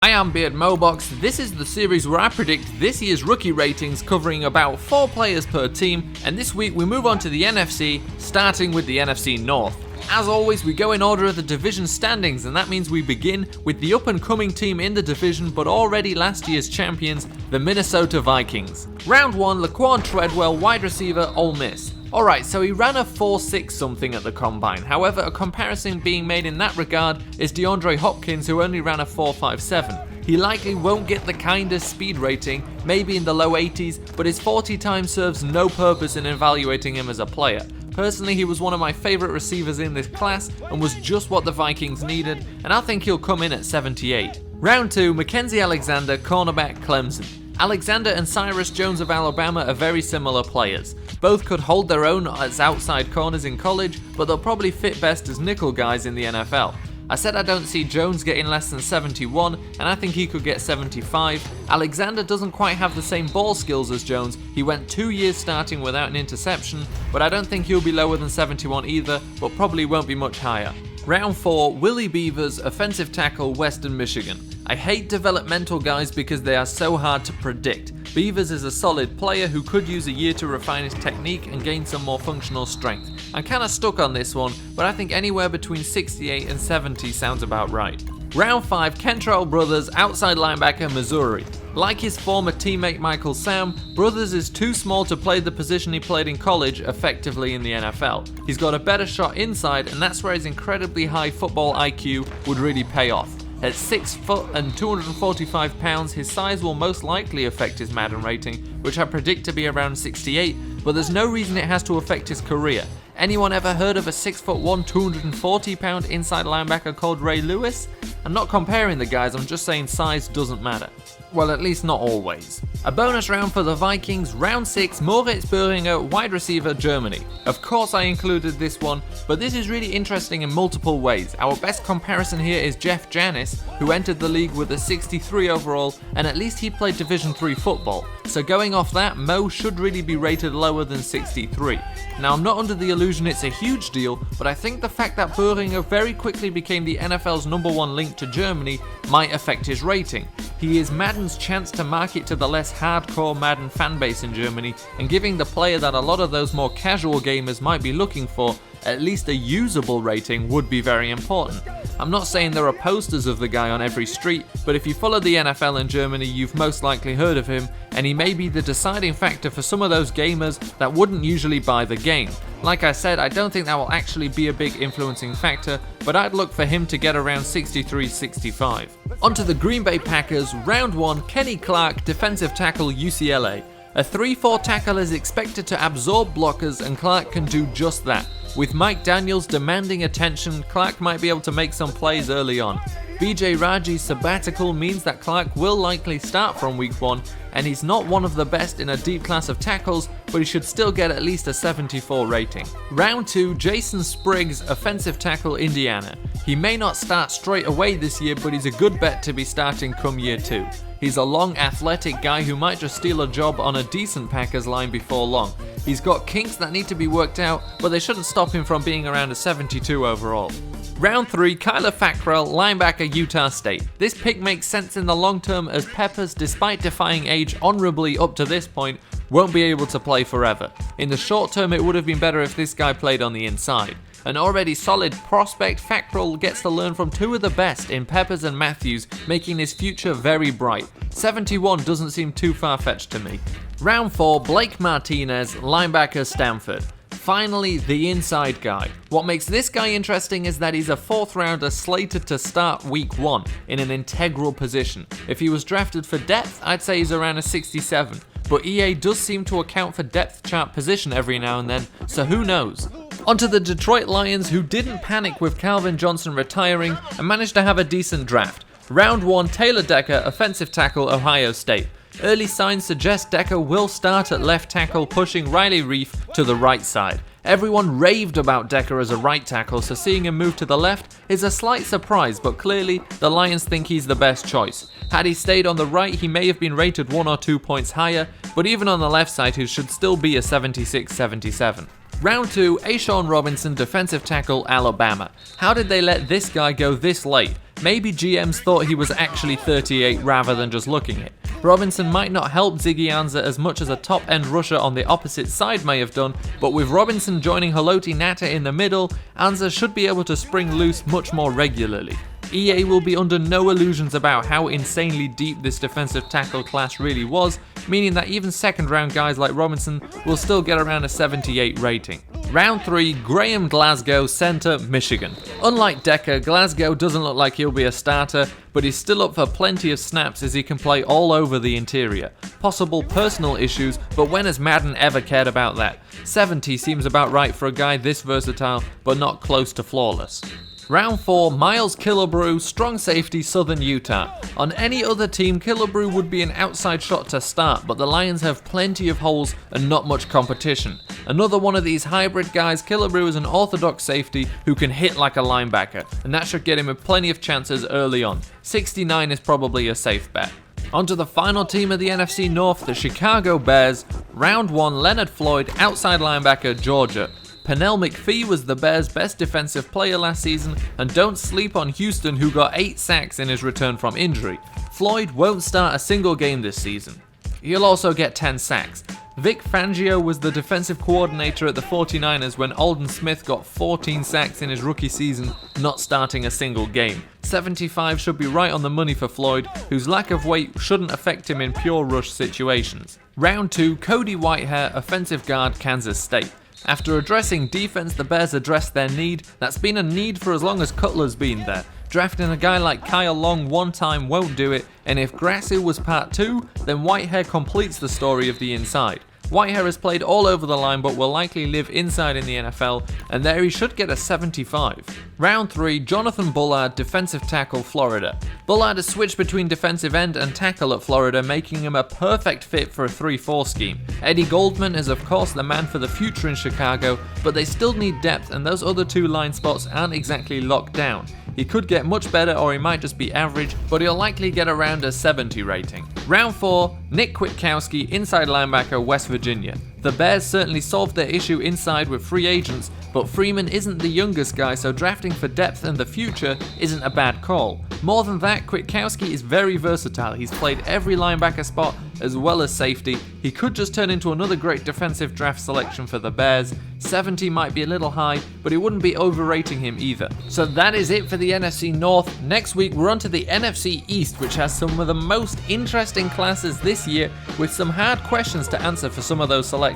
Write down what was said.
I am Beardmohbox. This is the series where I predict this year's rookie ratings covering about 4 players per team, and this week we move on to the NFC, starting with the NFC North. As always, we go in order of the division standings, and that means we begin with the up-and-coming team in the division but already last year's champions, the Minnesota Vikings. Round 1, Laquon, Treadwell, wide receiver, Ole Miss. Alright, so he ran a 4.6 something at the combine. However, a comparison being made in that regard is DeAndre Hopkins, who only ran a 4.57. He likely won't get the kindest speed rating, maybe in the low 80s, but his 40 time serves no purpose in evaluating him as a player. Personally, he was one of my favourite receivers in this class and was just what the Vikings needed, and I think he'll come in at 78. Round 2, Mackensie Alexander, cornerback, Clemson. Alexander and Cyrus Jones of Alabama are very similar players. Both could hold their own as outside corners in college, but they'll probably fit best as nickel guys in the NFL. I said I don't see Jones getting less than 71, and I think he could get 75. Alexander doesn't quite have the same ball skills as Jones. He went 2 years starting without an interception, but I don't think he'll be lower than 71 either, but probably won't be much higher. Round 4, Willie Beavers, offensive tackle, Western Michigan. I hate developmental guys because they are so hard to predict. Beavers is a solid player who could use a year to refine his technique and gain some more functional strength. I'm kinda stuck on this one, but I think anywhere between 68 and 70 sounds about right. Round 5, Kentrell Brothers, outside linebacker, Missouri. Like his former teammate Michael Sam, Brothers is too small to play the position he played in college effectively in the NFL. He's got a better shot inside, and that's where his incredibly high football IQ would really pay off. At 6 foot and 245 pounds, his size will most likely affect his Madden rating, which I predict to be around 68, but there's no reason it has to affect his career. Anyone ever heard of a 6'1", 240 pound inside linebacker called Ray Lewis? I'm not comparing the guys, I'm just saying size doesn't matter. Well, at least not always. A bonus round for the Vikings, round 6, Moritz Böhringer, wide receiver, Germany. Of course I included this one, but this is really interesting in multiple ways. Our best comparison here is Jeff Janis, who entered the league with a 63 overall, and at least he played Division III football. So going off that, Mo should really be rated lower than 63. Now I'm not under the illusion it's a huge deal, but I think the fact that Böhringer very quickly became the NFL's #1 link to Germany might affect his rating. He is Madden's chance to market to the less hardcore Madden fanbase in Germany, and giving the player that a lot of those more casual gamers might be looking for at least a usable rating would be very important. I'm not saying there are posters of the guy on every street, but if you follow the NFL in Germany, you've most likely heard of him, and he may be the deciding factor for some of those gamers that wouldn't usually buy the game. Like I said, I don't think that will actually be a big influencing factor, but I'd look for him to get around 63-65. Onto the Green Bay Packers, round 1, Kenny Clark, defensive tackle, UCLA. A 3-4 tackle is expected to absorb blockers, and Clark can do just that. With Mike Daniels demanding attention, Clark might be able to make some plays early on. BJ Raji's sabbatical means that Clark will likely start from week 1, and he's not one of the best in a deep class of tackles, but he should still get at least a 74 rating. Round 2, Jason Spriggs, offensive tackle, Indiana. He may not start straight away this year, but he's a good bet to be starting come year 2. He's a long, athletic guy who might just steal a job on a decent Packers line before long. He's got kinks that need to be worked out, but they shouldn't stop him from being around a 72 overall. Round 3, Fackrell, linebacker, Utah State. This pick makes sense in the long term as Peppers, despite defying age honorably up to this point, won't be able to play forever. In the short term, it would have been better if this guy played on the inside. An already solid prospect, Fackrell gets to learn from 2 of the best in Peppers and Matthews, making his future very bright. 71 doesn't seem too far-fetched to me. Round 4, Blake Martinez, linebacker, Stanford. Finally, the inside guy. What makes this guy interesting is that he's a 4th rounder slated to start week 1 in an integral position. If he was drafted for depth, I'd say he's around a 67. But EA does seem to account for depth chart position every now and then, so who knows? Onto the Detroit Lions, who didn't panic with Calvin Johnson retiring and managed to have a decent draft. Round 1, Taylor Decker, offensive tackle, Ohio State. Early signs suggest Decker will start at left tackle, pushing Riley Reef to the right side. Everyone raved about Decker as a right tackle, so seeing him move to the left is a slight surprise, but clearly the Lions think he's the best choice. Had he stayed on the right, he may have been rated 1 or 2 points higher, but even on the left side, he should still be a 76-77. Round 2, Ashawn Robinson, defensive tackle, Alabama. How did they let this guy go this late? Maybe GMs thought he was actually 38 rather than just looking it. Robinson might not help Ziggy Ansah as much as a top-end rusher on the opposite side may have done, but with Robinson joining Haloti Ngata in the middle, Ansah should be able to spring loose much more regularly. EA will be under no illusions about how insanely deep this defensive tackle class really was, meaning that even second round guys like Robinson will still get around a 78 rating. Round 3, Graham Glasgow, centre, Michigan. Unlike Decker, Glasgow doesn't look like he'll be a starter, but he's still up for plenty of snaps as he can play all over the interior. Possible personal issues, but when has Madden ever cared about that? 70 seems about right for a guy this versatile, but not close to flawless. Round 4, Miles Killebrew, strong safety, Southern Utah. On any other team, Killebrew would be an outside shot to start, but the Lions have plenty of holes and not much competition. Another one of these hybrid guys, Killebrew is an orthodox safety who can hit like a linebacker, and that should get him plenty of chances early on. 69 is probably a safe bet. On to the final team of the NFC North, the Chicago Bears. Round 1, Leonard Floyd, outside linebacker, Georgia. Pernell McPhee was the Bears' best defensive player last season, and don't sleep on Houston, who got 8 sacks in his return from injury. Floyd won't start a single game this season. He'll also get 10 sacks. Vic Fangio was the defensive coordinator at the 49ers when Aldon Smith got 14 sacks in his rookie season, not starting a single game. 75 should be right on the money for Floyd, whose lack of weight shouldn't affect him in pure rush situations. Round 2, Cody Whitehair, offensive guard, Kansas State. After addressing defense, the Bears addressed their need. That's been a need for as long as Cutler's been there. Drafting a guy like Kyle Long one time won't do it, and if Grassi was part 2, then Whitehair completes the story of the inside. Whitehair has played all over the line but will likely live inside in the NFL, and there he should get a 75. Round 3, Jonathan Bullard, defensive tackle, Florida. Bullard has switched between defensive end and tackle at Florida, making him a perfect fit for a 3-4 scheme. Eddie Goldman is of course the man for the future in Chicago, but they still need depth, and those other 2 line spots aren't exactly locked down. He could get much better, or he might just be average, but he'll likely get around a 70 rating. Round 4, Nick Kwiatkoski, inside linebacker, West Virginia. The Bears certainly solved their issue inside with free agents, but Freeman isn't the youngest guy, so drafting for depth and the future isn't a bad call. More than that, Kwiatkoski is very versatile. He's played every linebacker spot as well as safety. He could just turn into another great defensive draft selection for the Bears. 70 might be a little high, but it wouldn't be overrating him either. So that is it for the NFC North. Next week we're on to the NFC East, which has some of the most interesting classes this year, with some hard questions to answer for some of those selections.